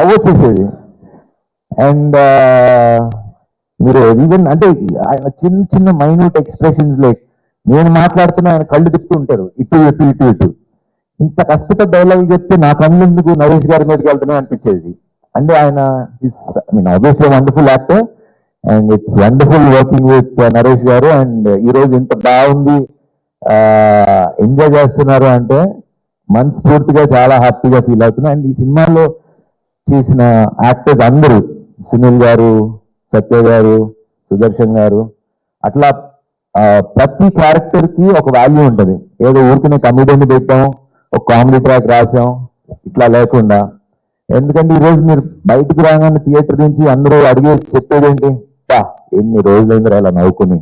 నవ్వొచ్చేసేది. And మీరు even అంటే ఆయన చిన్న చిన్న మైన్యూట్ ఎక్స్ప్రెషన్స్ లైక్ నేను మాట్లాడుతున్నా ఆయన కళ్ళు తిప్పుతూ ఉంటారు ఇటు ఇటు ఇటు ఇటు. ఇంత కష్టపడి డైలాగ్ చెప్తే నా కళ్ళు ఎందుకు నరేష్ గారి మీదకి వెళ్తున్నాయి అనిపించేది. అంటే ఆయన is I mean obviously wonderful actor and it's wonderful working with Naresh గారు. అండ్ ఈరోజు ఇంత బాగుంది ఎంజాయ్ చేస్తున్నారు అంటే మనస్ఫూర్తిగా చాలా హ్యాపీగా ఫీల్ అవుతున్నాను. అండ్ ఈ సినిమాలో చేసిన యాక్టర్స్ అందరూ సునీల్ గారు, సత్య గారు, సుదర్శన్ గారు, అట్లా ప్రతి క్యారెక్టర్ కి ఒక వాల్యూ ఉంటుంది. ఏదో ఊరికనే కమెడీని పెట్టాం, ఒక కామెడీ ట్రాక్ రాసాం ఇట్లా లేకుండా. ఎందుకంటే ఈరోజు మీరు బయటకు రాగానే థియేటర్ నుంచి అందరూ అడిగే చెప్పేది ఏంటి, ఎన్ని రోజులైందిరా ఇలా నవ్వుకుని,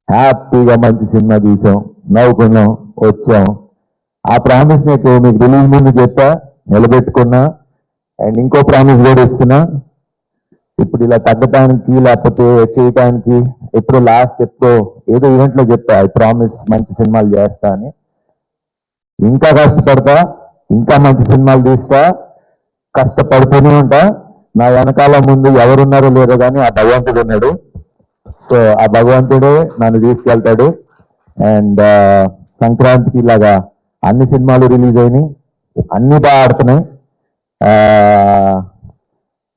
హ్యాపీగా మంచి సినిమా చూసాం, నవ్వుకున్నాం, వచ్చాం. ఆ ప్రామిస్ నీకు మీకు రిలీజ్ ముందు చెప్పా, నిలబెట్టుకున్నా. అండ్ ఇంకో ప్రామిస్ కూడా ఇస్తున్నా, ఇప్పుడు ఇలా తగ్గటానికి లేకపోతే చేయటానికి ఎప్పుడు లాస్ట్ ఎప్పుడో ఏదో ఈవెంట్లో చెప్పా ఐ ప్రామిస్ మంచి సినిమాలు చేస్తా అని. ఇంకా కష్టపడతా, ఇంకా మంచి సినిమాలు తీస్తా, కష్టపడుతూనే ఉంటా. నా వెనకాల ముందు ఎవరున్నారో లేదో కానీ ఆ భగవంతుడు ఉన్నాడు. సో ఆ భగవంతుడే నన్ను తీసుకెళ్తాడు. అండ్ సంక్రాంతికి ఇలాగా అన్ని సినిమాలు రిలీజ్ అయినాయి, అన్ని బాగా ఆడుతున్నాయి.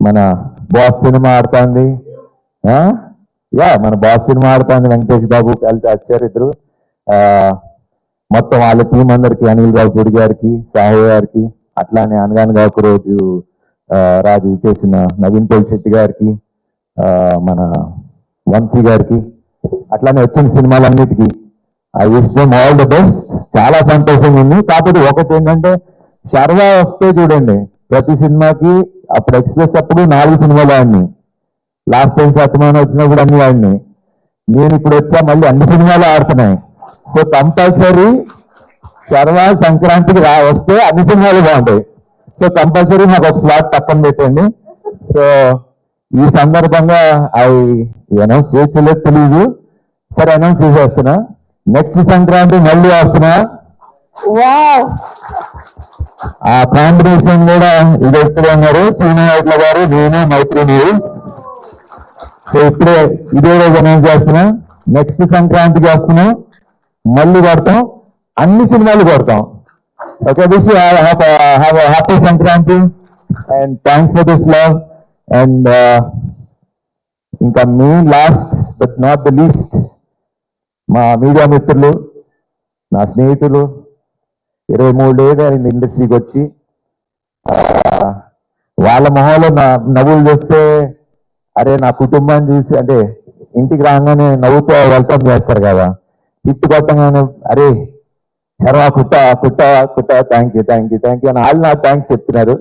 మన బాస్ సినిమా ఆడుతుంది, మన బాస్ సినిమా ఆడుతుంది, వెంకటేష్ బాబు కలిసి వచ్చారు ఇద్దరు. మొత్తం వాళ్ళ టీం అందరికి, అనిల్ రావుపూడి గారికి, సాహు గారికి, అట్లానే అనగానగా ఒక రోజు రాజు చేసిన నవీన్ శెట్టి గారికి, మన వంశీ గారికి, అట్లానే వచ్చిన సినిమాలన్నిటికీ I wish them all the best. చాలా సంతోషంగా ఉంది. కాకపోతే ఒకటి ఏంటంటే శర్వా వస్తే చూడండి ప్రతి సినిమాకి, అప్పుడు ఎక్స్ప్రెస్ అప్పుడు 4 సినిమాలు ఆడినాయి, లాస్ట్ టైం సత్యమాన వచ్చినప్పుడు అన్ని ఆడినాయి, నేను ఇప్పుడు వచ్చా మళ్ళీ అన్ని సినిమాలు ఆడుతున్నాయి. సో కంపల్సరీ శర్వా సంక్రాంతికి వస్తే అన్ని సినిమాలు బాగుంటాయి. సో కంపల్సరీ నాకు ఒక స్లాట్ పక్కన పెట్టండి. సో ఈ సందర్భంగా అనౌన్స్ చేయలేదు తెలియదు, సరే అనౌన్స్ చేసేస్తున్నా, నెక్స్ట్ సంక్రాంతి మళ్ళీ వస్తున్నా. ఆ కాంబినేషన్ కూడా ఇది ఎప్పుడు అన్నారు, శ్రీనివాట్ల గారు, నేను, మైత్రి న్యూస్. సో ఇప్పుడే ఇదే రోజు అనౌన్స్ చేస్తున్నా, నెక్స్ట్ సంక్రాంతికి వస్తున్నా, మళ్ళీ కొడతాం, అన్ని సినిమాలు కొడతాం. Okay, wish you have happy Sankranti and thanks for this love. And ఇంకా మీ last but not the least మా మీడియా మిత్రులు, నా స్నేహితులు, 23 ఏళ్ళు అయింది ఇండస్ట్రీకి వచ్చి. వాళ్ళ మొహంలో నవ్వులు చూస్తే, అరే నా కుటుంబాన్ని చూసి, అంటే ఇంటికి రాగానే నవ్వుతో వెల్కమ్ చేస్తారు కదా, హిట్ కొట్టగానే అరే శర్వా కుట్టా కుట్టా కుట్టా, thank you thank you thank you అని వాళ్ళు నాకు థ్యాంక్స్ చెప్తున్నారు.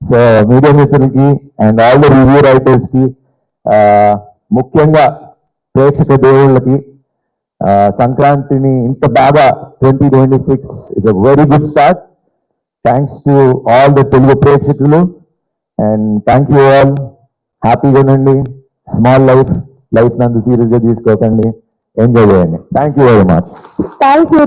సో మీడియా మిత్రులకి and all the review writers కి, ముఖ్యంగా ప్రేక్షక దేవుళ్ళకి, సంక్రాంతిని ఇంత బాగా 2026 is a very good start. Thanks to all the Telugu ప్రేక్షకులు అండ్ థ్యాంక్ యూ ఆల్. హ్యాపీగా ఉండండి, స్మాల్ లైఫ్ నందు సీరియస్ గా తీసుకోకండి, ఎంజాయ్ చేయండి. Thank you very much. Thank you.